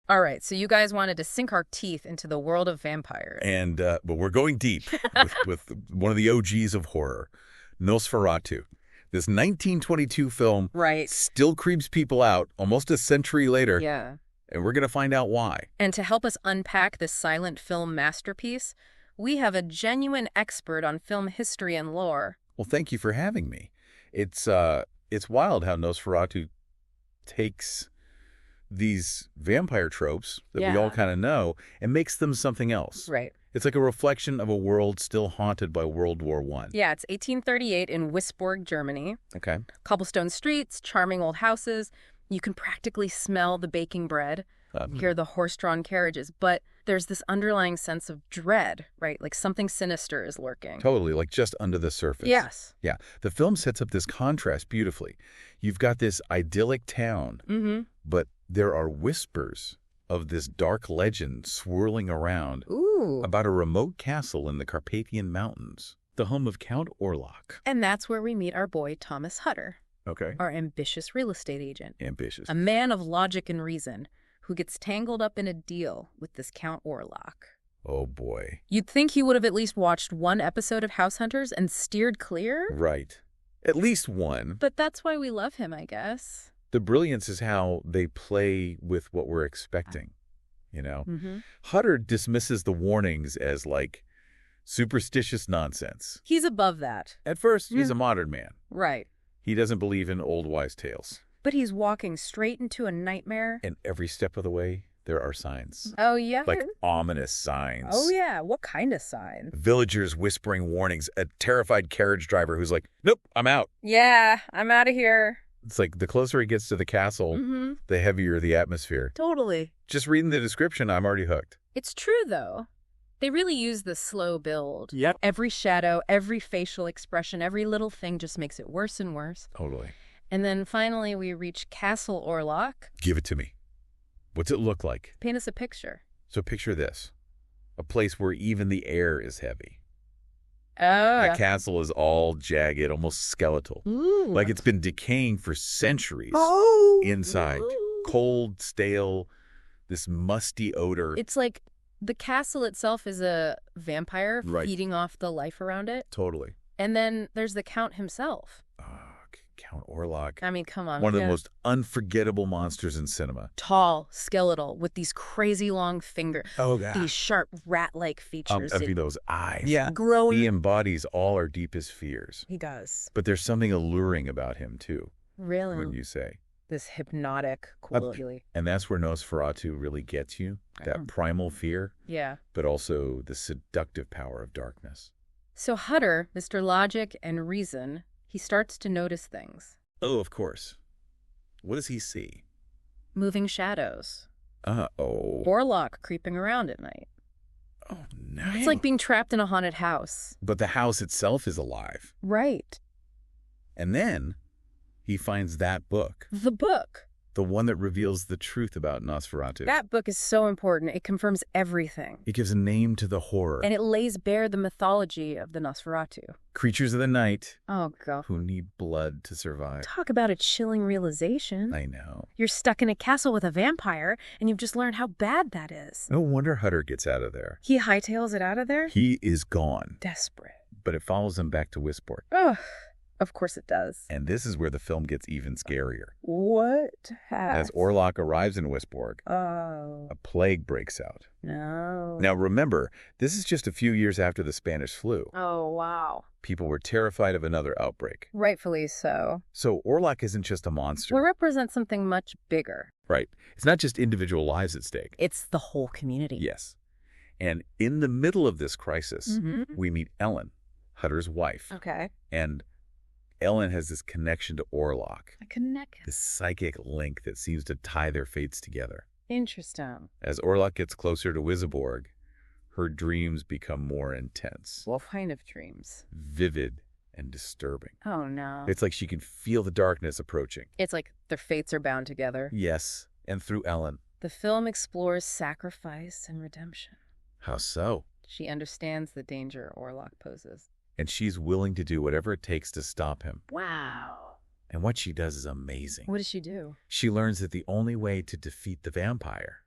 All right, so you guys wanted to sink our teeth into the world of vampires. And, but we're going deep with one of the OGs of horror, Nosferatu. This 1922 film Right. still creeps people out almost a century later, Yeah. and we're going to find out why. And to help us unpack this silent film masterpiece, we have a genuine expert on film history and lore. Well, thank you for having me. It's wild how Nosferatu takes these vampire tropes that we all kind of know and makes them something else. Right. It's like a reflection of a world still haunted by World War I. Yeah, it's 1838 in Wisborg, Germany. Okay. Cobblestone streets, charming old houses. You can practically smell the baking bread, hear the horse-drawn carriages, but there's this underlying sense of dread, right? Like something sinister is lurking. Totally, like just under the surface. Yes. Yeah. The film sets up this contrast beautifully. You've got this idyllic town, but there are whispers of this dark legend swirling around about a remote castle in the Carpathian Mountains, the home of Count Orlok. And that's where we meet our boy Thomas Hutter, Okay. our ambitious real estate agent. Ambitious. A man of logic and reason who gets tangled up in a deal with this Count Orlok. Oh, boy. You'd think he would have at least watched one episode of House Hunters and steered clear? Right. At least one. But that's why we love him, I guess. The brilliance is how they play with what we're expecting, you know? Hutter dismisses the warnings as, like, superstitious nonsense. He's above that. At first, he's a modern man. Right. He doesn't believe in old wise tales. But he's walking straight into a nightmare. And every step of the way, there are signs. Oh, yeah? Like ominous signs. Oh, yeah. What kind of signs? Villagers whispering warnings. A terrified carriage driver who's like, nope, I'm out. Yeah, I'm out of here. It's like the closer he gets to the castle, the heavier the atmosphere. Totally. Just reading the description, I'm already hooked. It's true, though. They really use the slow build. Yep. Every shadow, every facial expression, every little thing just makes it worse and worse. Totally. And then finally we reach Castle Orlok. Give it to me. What's it look like? Paint us a picture. So picture this. A place where even the air is heavy. Oh. The castle is all jagged, almost skeletal. Ooh. Like it's been decaying for centuries. Inside. Cold, stale, this musty odor. It's like the castle itself is a vampire Right. feeding off the life around it. Totally. And then there's the Count himself. Count Orlok. I mean, come on. One of the most unforgettable monsters in cinema. Tall, skeletal, with these crazy long fingers. Oh, God. These sharp, rat-like features. I mean, those eyes. Yeah. Growing. He embodies all our deepest fears. He does. But there's something alluring about him, too, Really? wouldn't you say? This hypnotic quality. And that's where Nosferatu really gets you, that primal fear, Yeah. but also the seductive power of darkness. So Hutter, Mr. Logic and Reason, he starts to notice things. Oh, of course. What does he see? Moving shadows. Uh-oh. Orlok creeping around at night. Oh, no. It's like being trapped in a haunted house. But the house itself is alive. Right. And then he finds that book, The book. the one that reveals the truth about Nosferatu. That book is so important. It confirms everything. It gives a name to the horror. And it lays bare the mythology of the Nosferatu. Creatures of the night Oh, God. who need blood to survive. Talk about a chilling realization. I know. You're stuck in a castle with a vampire, and you've just learned how bad that is. No wonder Hutter gets out of there. He hightails it out of there? He is gone. Desperate. But it follows him back to Wisborg. Oh, of course it does. And this is where the film gets even scarier. What As Orlok arrives in Wisborg, Oh, a plague breaks out. no. Now remember, this is just a few years after the Spanish flu. Oh, wow. People were terrified of another outbreak. Rightfully so. So Orlok isn't just a monster. We represent something much bigger. Right. It's not just individual lives at stake. It's the whole community. Yes. And in the middle of this crisis, Mm-hmm. we meet Ellen, Hutter's wife. Okay. And Ellen has this connection to Orlok, A connection. this psychic link that seems to tie their fates together. Interesting. As Orlok gets closer to Wisborg, her dreams become more intense, What kind of dreams? vivid, and disturbing. Oh, no. It's like she can feel the darkness approaching. It's like their fates are bound together. Yes, and through Ellen. The film explores sacrifice and redemption. How so? She understands the danger Orlok poses. And she's willing to do whatever it takes to stop him. Wow. And what she does is amazing. What does she do? She learns that the only way to defeat the vampire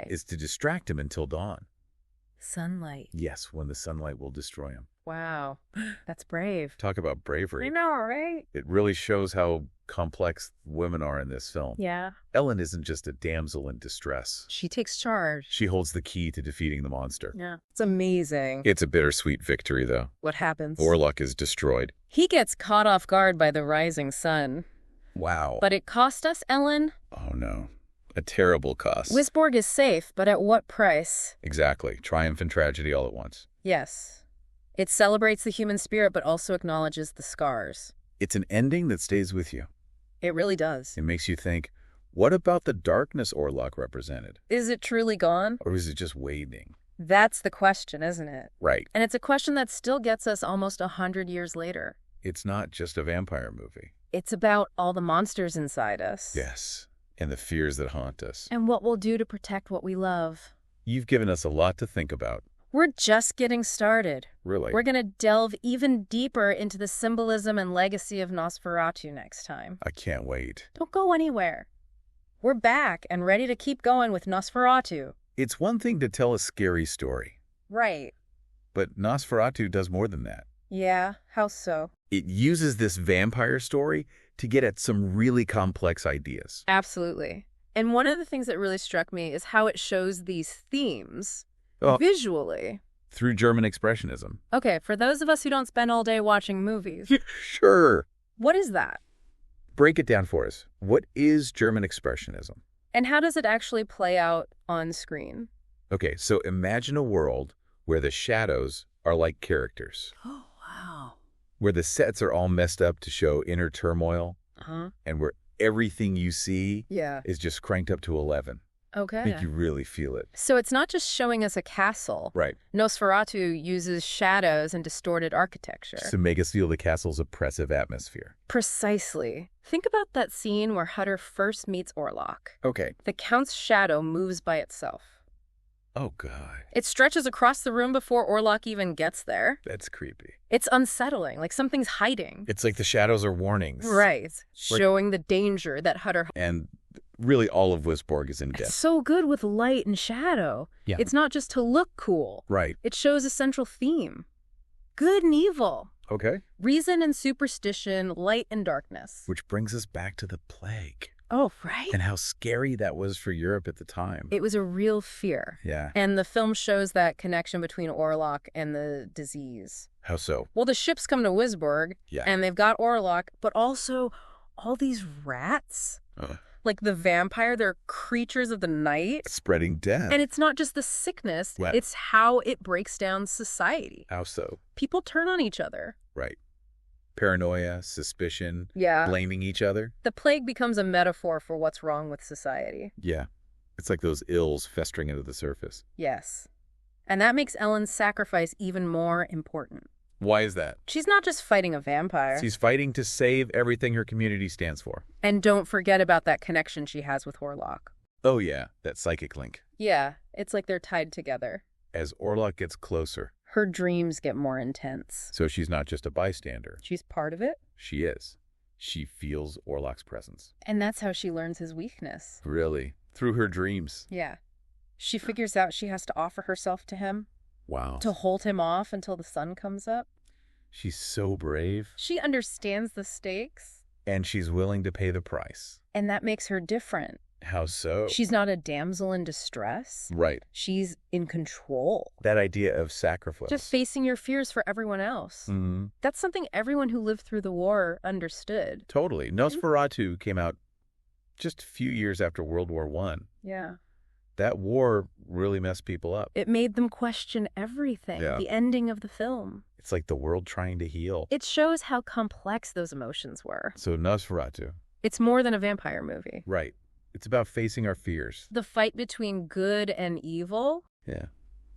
is to distract him until dawn. Sunlight. Yes, when the sunlight will destroy him. Wow. That's brave. Talk about bravery. I know, right? It really shows how complex women are in this film. Yeah. Ellen isn't just a damsel in distress. She takes charge. She holds the key to defeating the monster. Yeah. It's amazing. It's a bittersweet victory, though. What happens? Orlok is destroyed. He gets caught off guard by the rising sun. Wow. But it cost us, Ellen. Oh, no. A terrible cost. Wisborg is safe, but at what price? Exactly. Triumph and tragedy all at once. Yes. It celebrates the human spirit, but also acknowledges the scars. It's an ending that stays with you. It really does. It makes you think, what about the darkness Orlok represented? Is it truly gone? Or is it just waning? That's the question, isn't it? Right. And it's a question that still gets us almost 100 years later. It's not just a vampire movie. It's about all the monsters inside us. Yes. And the fears that haunt us. And what we'll do to protect what we love. You've given us a lot to think about. We're just getting started. Really? We're going to delve even deeper into the symbolism and legacy of Nosferatu next time. I can't wait. Don't go anywhere. We're back and ready to keep going with Nosferatu. It's one thing to tell a scary story. Right. But Nosferatu does more than that. Yeah, how so? It uses this vampire story to get at some really complex ideas. Absolutely. And one of the things that really struck me is how it shows these themes visually. Through German expressionism. Okay, for those of us who don't spend all day watching movies. Sure. What is that? Break it down for us. What is German expressionism? And how does it actually play out on screen? Okay, so imagine a world where the shadows are like characters. Oh, wow. Where the sets are all messed up to show inner turmoil. And where everything you see is just cranked up to 11. Okay. Make you really feel it. So it's not just showing us a castle. Right. Nosferatu uses shadows and distorted architecture. To make us feel the castle's oppressive atmosphere. Precisely. Think about that scene where Hutter first meets Orlok. Okay. The Count's shadow moves by itself. Oh, God. It stretches across the room before Orlok even gets there. That's creepy. It's unsettling, like something's hiding. It's like the shadows are warnings. Right. Showing the danger that Hutter... And really all of Wisborg is in depth. It's so good with light and shadow. Yeah. It's not just to look cool. Right. It shows a central theme. Good and evil. Okay. Reason and superstition, light and darkness. Which brings us back to the plague. Oh, right. And how scary that was for Europe at the time. It was a real fear. Yeah. And the film shows that connection between Orlok and the disease. How so? Well, the ships come to Wisborg, and they've got Orlok, but also all these rats. Like the vampire, they're creatures of the night. Spreading death. And it's not just the sickness, it's how it breaks down society. How so? People turn on each other. Right. Paranoia, suspicion, blaming each other. The plague becomes a metaphor for what's wrong with society. Yeah. It's like those ills festering into the surface. Yes. And that makes Ellen's sacrifice even more important. Why is that? She's not just fighting a vampire. She's fighting to save everything her community stands for. And don't forget about that connection she has with Orlok. Oh, yeah. That psychic link. Yeah. It's like they're tied together. As Orlok gets closer, her dreams get more intense. So she's not just a bystander. She's part of it? She is. She feels Orlok's presence. And that's how she learns his weakness. Really? Through her dreams? Yeah. She figures out she has to offer herself to him. Wow. To hold him off until the sun comes up. She's so brave. She understands the stakes. And she's willing to pay the price. And that makes her different. How so? She's not a damsel in distress. Right. She's in control. That idea of sacrifice. Just facing your fears for everyone else. Mm-hmm. That's something everyone who lived through the war understood. Totally. Nosferatu came out just a few years after World War I. Yeah. That war really messed people up. It made them question everything. Yeah. The ending of the film. It's like the world trying to heal. It shows how complex those emotions were. So Nosferatu. It's more than a vampire movie. Right. It's about facing our fears. The fight between good and evil. Yeah.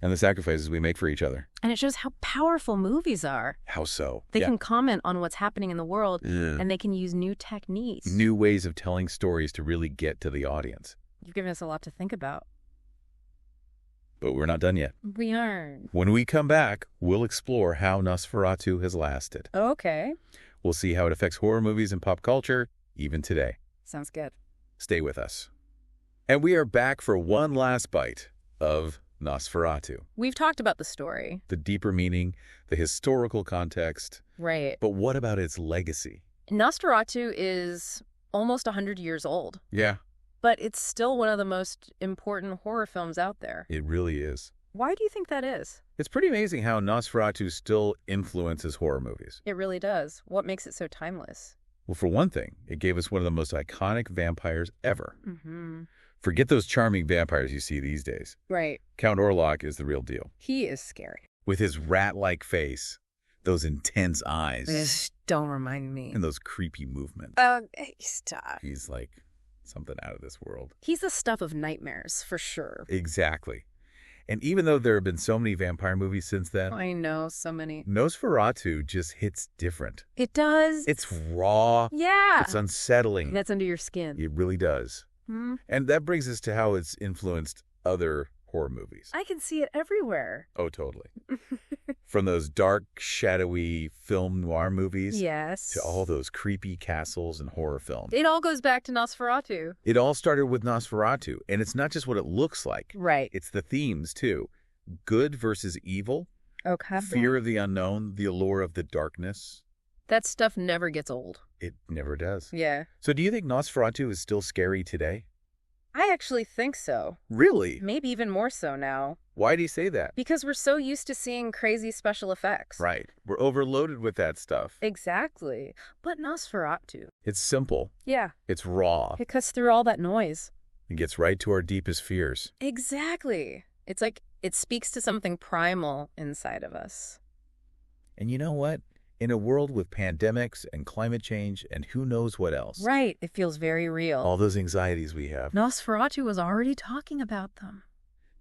And the sacrifices we make for each other. And it shows how powerful movies are. How so? They can comment on what's happening in the world, and they can use new techniques. New ways of telling stories to really get to the audience. You've given us a lot to think about. But we're not done yet. We aren't. When we come back, we'll explore how Nosferatu has lasted. Okay. We'll see how it affects horror movies and pop culture, even today. Sounds good. Stay with us. And we are back for one last bite of Nosferatu. We've talked about the story. The deeper meaning, the historical context. Right. But what about its legacy? Nosferatu is almost 100 years old. Yeah. But it's still one of the most important horror films out there. It really is. Why do you think that is? It's pretty amazing how Nosferatu still influences horror movies. It really does. What makes it so timeless? Well, for one thing, it gave us one of the most iconic vampires ever. Mm-hmm. Forget those charming vampires you see these days. Right. Count Orlok is the real deal. He is scary. With his rat-like face, those intense eyes. Just don't remind me. And those creepy movements. Hey, stop. He's like something out of this world. He's the stuff of nightmares, for sure. Exactly. And even though there have been so many vampire movies since then, I know, so many. Nosferatu just hits different. It does. It's raw. Yeah. It's unsettling. That's under your skin. It really does. Hmm? And that brings us to how it's influenced other horror movies. I can see it everywhere. Oh, totally. From those dark, shadowy film noir movies Yes. to all those creepy castles and horror films. It all goes back to Nosferatu. It all started with Nosferatu, and it's not just what it looks like. Right. It's the themes, too. Good versus evil, Okay. fear of the unknown, the allure of the darkness. That stuff never gets old. It never does. Yeah. So do you think Nosferatu is still scary today? I actually think so. Really? Maybe even more so now. Why do you say that? Because we're so used to seeing crazy special effects. Right. We're overloaded with that stuff. Exactly. But Nosferatu. It's simple. Yeah. It's raw. It cuts through all that noise. It gets right to our deepest fears. Exactly. It's like it speaks to something primal inside of us. And you know what? In a world with pandemics and climate change and who knows what else. Right. It feels very real. All those anxieties we have. Nosferatu was already talking about them.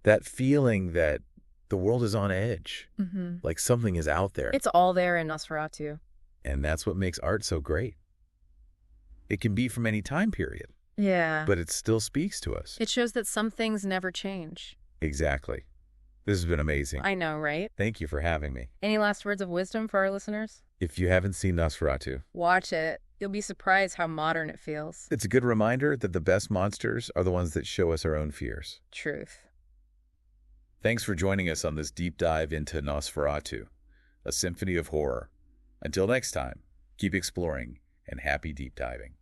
That feeling that the world is on edge. Mm-hmm. Like something is out there. It's all there in Nosferatu. And that's what makes art so great. It can be from any time period. Yeah. But it still speaks to us. It shows that some things never change. Exactly. This has been amazing. I know, right? Thank you for having me. Any last words of wisdom for our listeners? If you haven't seen Nosferatu, Watch it. You'll be surprised how modern it feels. it's a good reminder that the best monsters are the ones that show us our own fears. Truth. Thanks for joining us on this deep dive into Nosferatu, a symphony of horror. Until next time, keep exploring and happy deep diving.